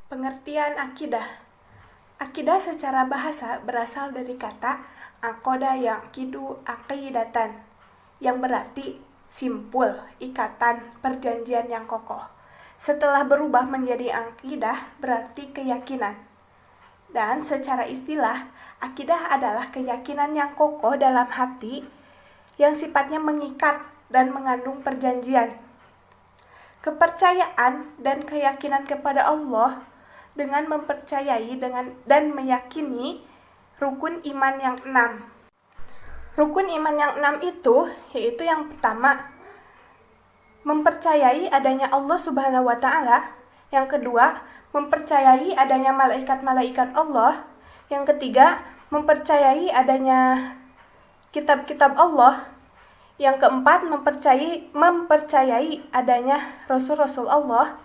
Pengertian akidah. Akidah secara bahasa berasal dari kata aqada yaqidu aqidatan, yang berarti simpul, ikatan, perjanjian yang kokoh. Setelah berubah menjadi akidah berarti keyakinan. Dan secara istilah, akidah adalah keyakinan yang kokoh dalam hati yang sifatnya mengikat dan mengandung perjanjian. Kepercayaan dan keyakinan kepada Allah dengan mempercayai dan meyakini rukun iman yang 6. Rukun iman yang 6 itu yaitu yang pertama, mempercayai adanya Allah Subhanahu wa Ta'ala. Yang kedua, mempercayai adanya malaikat-malaikat Allah. Yang ketiga, mempercayai adanya kitab-kitab Allah. Yang keempat, mempercayai adanya rasul-rasul Allah.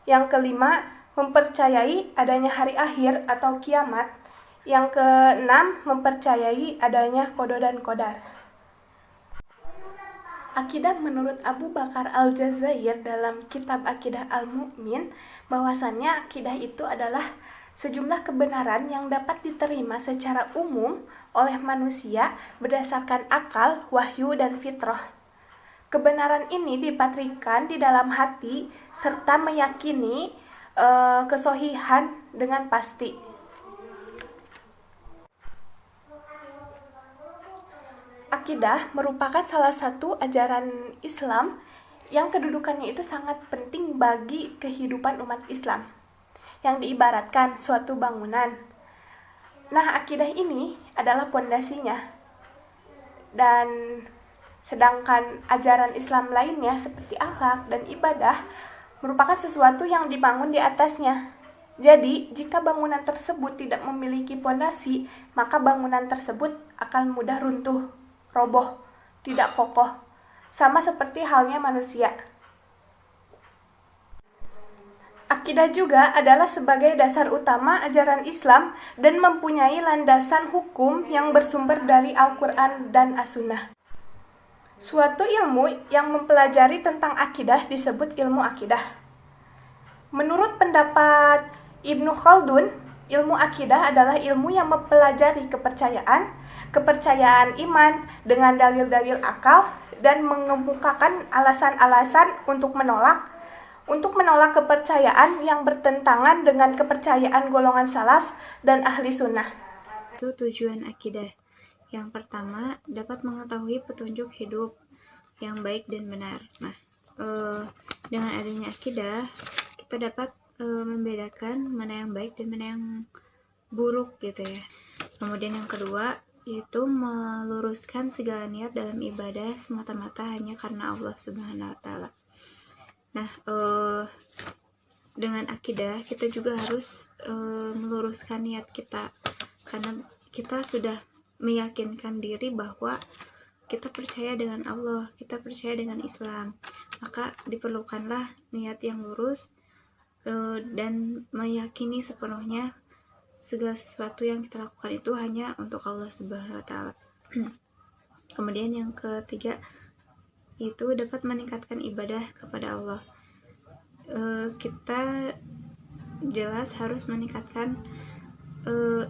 Yang kelima, mempercayai adanya hari akhir atau kiamat. Yang keenam, mempercayai adanya qada dan qadar. Akidah menurut Abu Bakar Al-Jazair dalam kitab Akidah Al-Mu'min, bahwasannya akidah itu adalah sejumlah kebenaran yang dapat diterima secara umum oleh manusia berdasarkan akal, wahyu, dan fitrah. Kebenaran ini dipatrikan di dalam hati serta meyakini kesohihan dengan pasti. Akidah merupakan salah satu ajaran Islam yang kedudukannya itu sangat penting bagi kehidupan umat Islam, yang diibaratkan suatu bangunan. Nah, akidah ini adalah pondasinya. Dan sedangkan ajaran Islam lainnya seperti akhlak dan ibadah merupakan sesuatu yang dibangun di atasnya. Jadi, jika bangunan tersebut tidak memiliki pondasi, maka bangunan tersebut akan mudah runtuh, roboh, tidak kokoh. Sama seperti halnya manusia. Akidah juga adalah sebagai dasar utama ajaran Islam dan mempunyai landasan hukum yang bersumber dari Al-Quran dan As-Sunnah. Suatu ilmu yang mempelajari tentang akidah disebut ilmu akidah. Menurut pendapat Ibnu Khaldun, ilmu akidah adalah ilmu yang mempelajari kepercayaan iman dengan dalil-dalil akal dan mengemukakan alasan-alasan untuk menolak kepercayaan yang bertentangan dengan kepercayaan golongan salaf dan ahli sunnah. Itu tujuan akidah. Yang pertama, dapat mengetahui petunjuk hidup yang baik dan benar. Nah, dengan adanya akidah, kita dapat membedakan mana yang baik dan mana yang buruk gitu ya. Kemudian yang kedua, yaitu meluruskan segala niat dalam ibadah semata-mata hanya karena Allah Subhanahu wa Ta'ala. Nah, dengan akidah kita juga harus meluruskan niat kita, karena kita sudah meyakinkan diri bahwa kita percaya dengan Allah, kita percaya dengan Islam, maka diperlukanlah niat yang lurus dan meyakini sepenuhnya segala sesuatu yang kita lakukan itu hanya untuk Allah Subhanahu wa Ta'ala. Kemudian yang ketiga, itu dapat meningkatkan ibadah kepada Allah. Kita jelas harus meningkatkan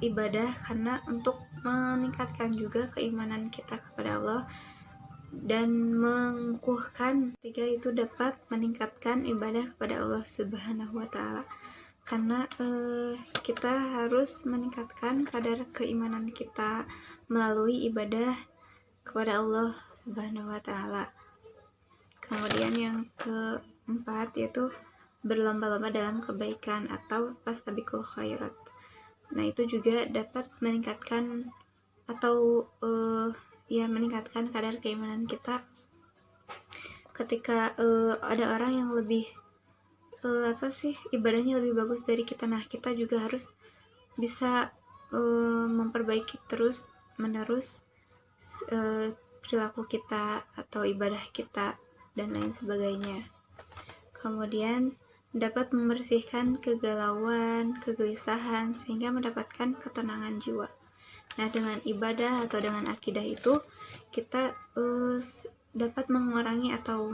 ibadah karena untuk meningkatkan juga keimanan kita kepada Allah dan mengukuhkan. Tiga, itu dapat meningkatkan ibadah kepada Allah Subhanahu wa Ta'ala, karena kita harus meningkatkan kadar keimanan kita melalui ibadah kepada Allah Subhanahu wa Ta'ala. Kemudian yang keempat, yaitu berlomba-lomba dalam kebaikan atau fastabiqul khairat. Nah, itu juga dapat meningkatkan atau meningkatkan kadar keimanan kita. Ketika ada orang yang lebih ibadahnya lebih bagus dari kita, nah kita juga harus bisa memperbaiki terus menerus perilaku kita atau ibadah kita dan lain sebagainya. Kemudian dapat membersihkan kegalauan, kegelisahan, sehingga mendapatkan ketenangan jiwa. Nah, dengan ibadah atau dengan akidah itu kita dapat mengurangi atau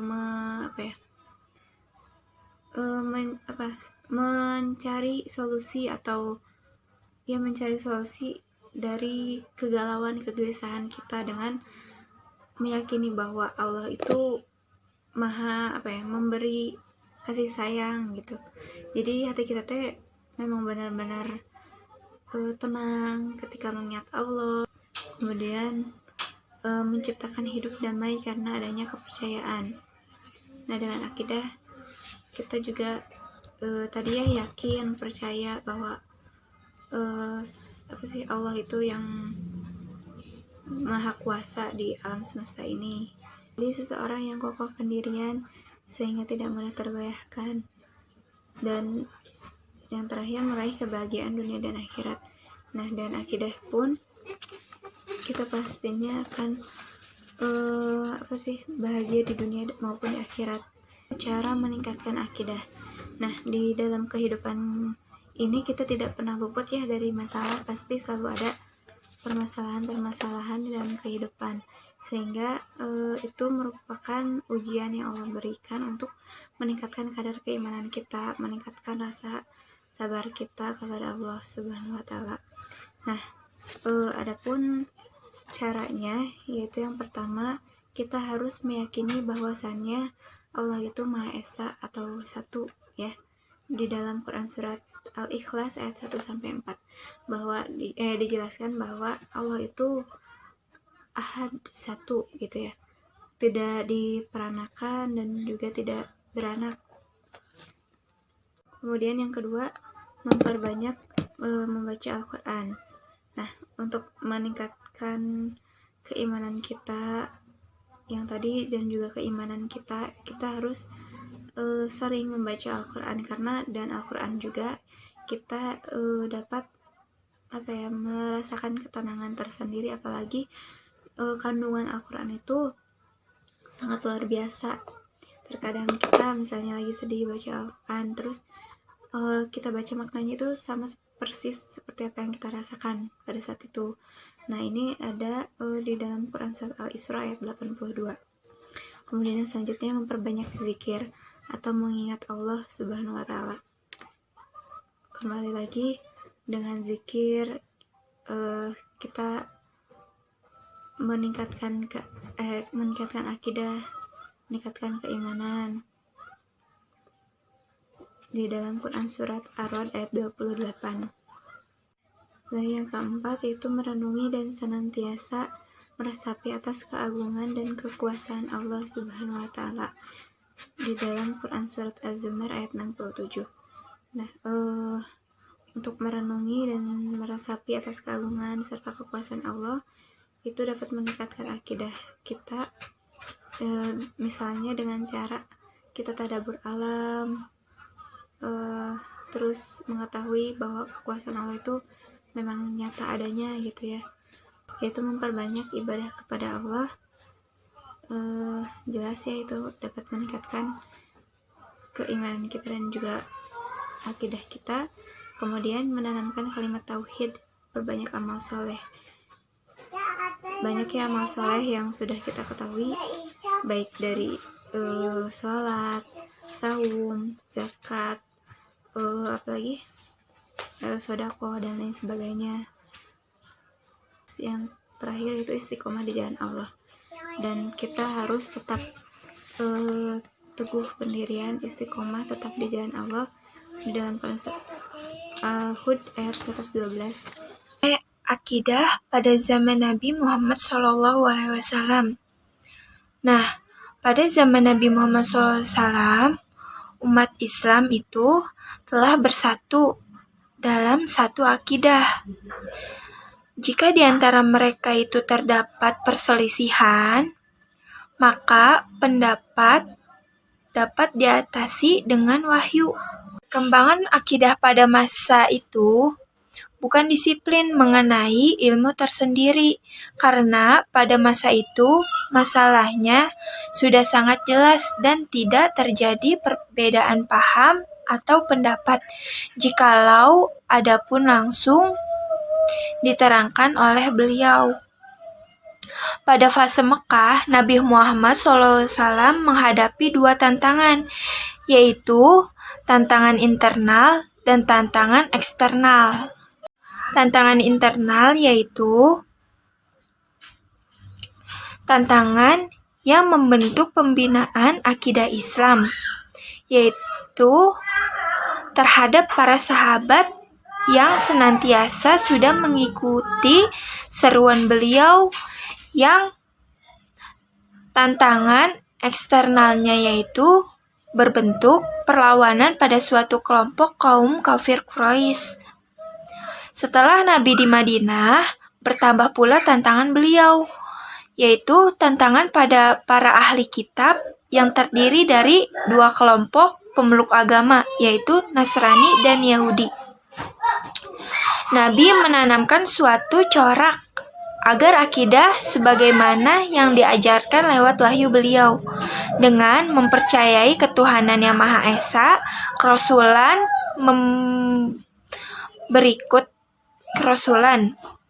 mencari solusi dari kegalauan, kegelisahan kita dengan meyakini bahwa Allah itu maha memberi kasih sayang gitu. Jadi hati kita teh memang benar-benar tenang ketika mengingat Allah. Kemudian menciptakan hidup damai karena adanya kepercayaan. Nah, dengan akidah kita juga tadi ya yakin, percaya bahwa Allah itu yang maha kuasa di alam semesta ini. Jadi seseorang yang kokoh pendirian sehingga tidak mudah tergoyahkan. Dan yang terakhir, meraih kebahagiaan dunia dan akhirat. Nah, dan akidah pun kita pastinya akan bahagia di dunia maupun di akhirat. Cara meningkatkan akidah. Nah, di dalam kehidupan ini kita tidak pernah luput ya dari masalah, pasti selalu ada permasalahan-permasalahan di dalam kehidupan, sehingga itu merupakan ujian yang Allah berikan untuk meningkatkan kadar keimanan kita, meningkatkan rasa sabar kita kepada Allah Subhanahu wa Ta'ala. Nah, adapun caranya, yaitu yang pertama, kita harus meyakini bahwasannya Allah itu Maha Esa atau satu ya. Di dalam Quran surat Al-Ikhlas ayat 1-4 bahwa dijelaskan bahwa Allah itu ahad, satu gitu ya. Tidak diperanakan dan juga tidak beranak. Kemudian yang kedua, memperbanyak membaca Al-Quran. Nah, untuk meningkatkan keimanan kita yang tadi dan juga keimanan kita harus sering membaca Al-Quran, karena dan Al-Quran juga kita dapat merasakan ketenangan tersendiri, apalagi kandungan Al-Quran itu sangat luar biasa. Terkadang kita misalnya lagi sedih baca Al-Quran, terus kita baca maknanya itu sama persis seperti apa yang kita rasakan pada saat itu. Nah, ini ada di dalam Quran surat Al-Isra ayat 82. Kemudian yang selanjutnya, memperbanyak zikir atau mengingat Allah Subhanahu wa Ta'ala. Kembali lagi, dengan zikir kita meningkatkan akidah, meningkatkan keimanan. Di dalam Quran surat Ar-Ra'd ayat 28. Lalu yang keempat, yaitu merenungi dan senantiasa meresapi atas keagungan dan kekuasaan Allah Subhanahu wa Ta'ala. Di dalam Quran surat Az-Zumar ayat 67. Nah, untuk merenungi dan meresapi atas keagungan serta kekuasaan Allah itu dapat meningkatkan akidah kita, misalnya dengan cara kita tadabbur alam, terus mengetahui bahwa kekuasaan Allah itu memang nyata adanya gitu ya, yaitu memperbanyak ibadah kepada Allah. Jelas ya, itu dapat meningkatkan keimanan kita dan juga akidah kita. Kemudian menanamkan kalimat tauhid, berbanyak amal soleh. Banyak ya amal soleh yang sudah kita ketahui, baik dari sholat, saum, zakat, apalagi sodako dan lain sebagainya. Yang terakhir itu istiqomah di jalan Allah, dan kita harus tetap teguh pendirian, istiqomah tetap di jalan Allah di dalam Hud ayat 112. Akidah pada zaman Nabi Muhammad SAW. Nah, pada zaman Nabi Muhammad SAW, umat Islam itu telah bersatu dalam satu akidah. Jika di antara mereka itu terdapat perselisihan, maka pendapat dapat diatasi dengan wahyu. Perkembangan akidah pada masa itu bukan disiplin mengenai ilmu tersendiri, karena pada masa itu masalahnya sudah sangat jelas dan tidak terjadi perbedaan paham atau pendapat, jikalau ada pun langsung diterangkan oleh beliau. Pada fase Mekah, Nabi Muhammad SAW menghadapi dua tantangan, yaitu tantangan internal dan tantangan eksternal. Tantangan internal yaitu tantangan yang membentuk pembinaan akidah Islam, yaitu terhadap para sahabat yang senantiasa sudah mengikuti seruan beliau. Yang tantangan eksternalnya yaitu berbentuk perlawanan pada suatu kelompok kaum kafir Quraisy. Setelah Nabi di Madinah, bertambah pula tantangan beliau, yaitu tantangan pada para ahli kitab yang terdiri dari dua kelompok pemeluk agama, yaitu Nasrani dan Yahudi. Nabi menanamkan suatu corak agar akidah sebagaimana yang diajarkan lewat wahyu beliau, dengan mempercayai ketuhanan yang Maha Esa,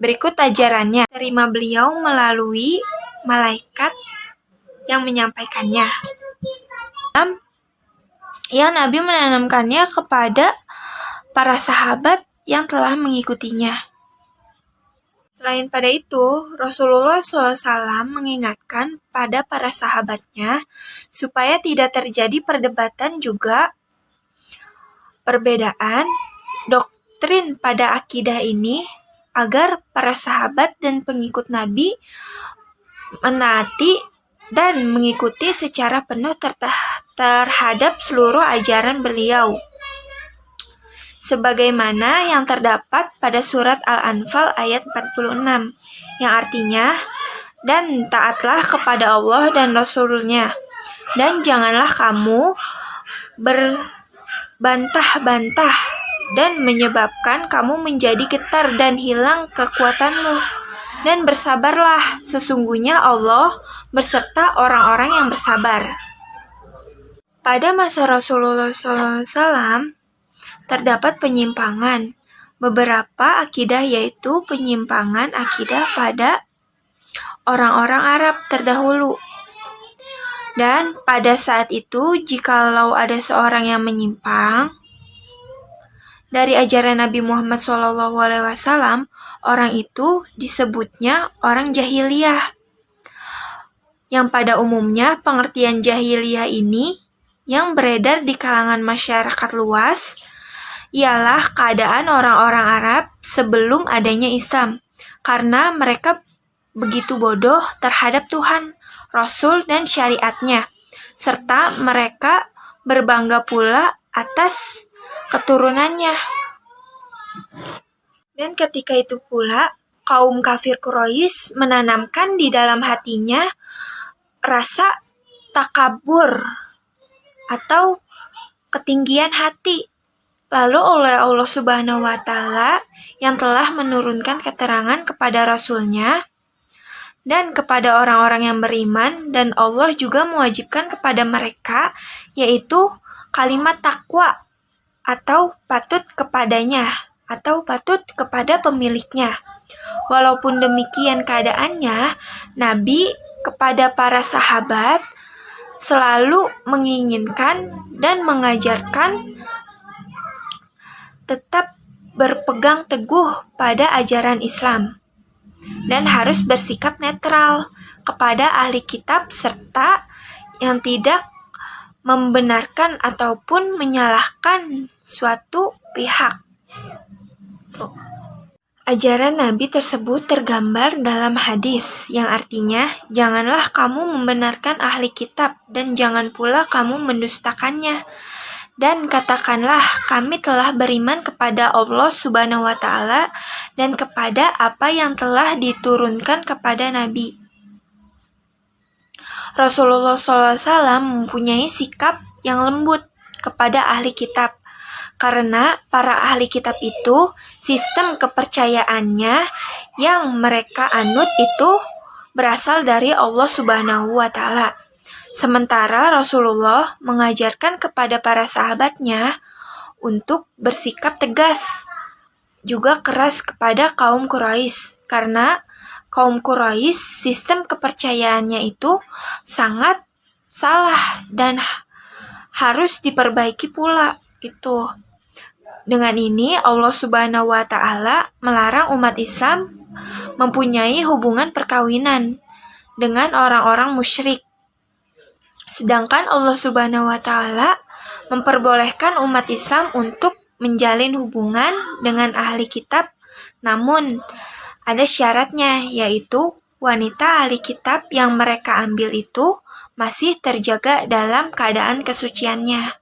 berikut ajarannya, terima beliau melalui malaikat yang menyampaikannya. Yang Nabi menanamkannya kepada para sahabat yang telah mengikutinya. Selain pada itu, Rasulullah SAW mengingatkan pada para sahabatnya supaya tidak terjadi perdebatan juga perbedaan doktrin pada akidah ini, agar para sahabat dan pengikut Nabi menaati dan mengikuti secara penuh terhadap seluruh ajaran beliau, sebagaimana yang terdapat pada surat Al-Anfal ayat 46, yang artinya, dan taatlah kepada Allah dan Rasul-Nya, dan janganlah kamu berbantah-bantah dan menyebabkan kamu menjadi getar dan hilang kekuatanmu, dan bersabarlah, sesungguhnya Allah berserta orang-orang yang bersabar. Pada masa Rasulullah SAW, terdapat penyimpangan beberapa akidah, yaitu penyimpangan akidah pada orang-orang Arab terdahulu. Dan pada saat itu, jikalau ada seorang yang menyimpang dari ajaran Nabi Muhammad SAW, orang itu disebutnya orang jahiliyah. Yang pada umumnya pengertian jahiliyah ini yang beredar di kalangan masyarakat luas ialah keadaan orang-orang Arab sebelum adanya Islam, karena mereka begitu bodoh terhadap Tuhan, Rasul, dan syariatnya, serta mereka berbangga pula atas keturunannya. Dan ketika itu pula, kaum kafir Quraisy menanamkan di dalam hatinya rasa takabur atau ketinggian hati. Lalu oleh Allah Subhanahu wa Ta'ala yang telah menurunkan keterangan kepada Rasul-Nya dan kepada orang-orang yang beriman, dan Allah juga mewajibkan kepada mereka, yaitu kalimat takwa atau patut kepadanya atau patut kepada pemiliknya. Walaupun demikian keadaannya, Nabi kepada para sahabat selalu menginginkan dan mengajarkan tetap berpegang teguh pada ajaran Islam dan harus bersikap netral kepada ahli kitab serta yang tidak membenarkan ataupun menyalahkan suatu pihak. Ajaran Nabi tersebut tergambar dalam hadis yang artinya, janganlah kamu membenarkan ahli kitab dan jangan pula kamu mendustakannya. Dan katakanlah, kami telah beriman kepada Allah Subhanahu wa Ta'ala dan kepada apa yang telah diturunkan kepada Nabi. Rasulullah SAW mempunyai sikap yang lembut kepada ahli kitab, karena para ahli kitab itu sistem kepercayaannya yang mereka anut itu berasal dari Allah Subhanahu wa Ta'ala. Sementara Rasulullah mengajarkan kepada para sahabatnya untuk bersikap tegas, juga keras kepada kaum Quraisy, karena kaum Quraisy sistem kepercayaannya itu sangat salah dan harus diperbaiki pula. Itu. Dengan ini Allah Subhanahu wa taala melarang umat Islam mempunyai hubungan perkawinan dengan orang-orang musyrik. Sedangkan Allah Subhanahu wa taala memperbolehkan umat Islam untuk menjalin hubungan dengan ahli kitab, namun ada syaratnya, yaitu wanita ahli kitab yang mereka ambil itu masih terjaga dalam keadaan kesuciannya.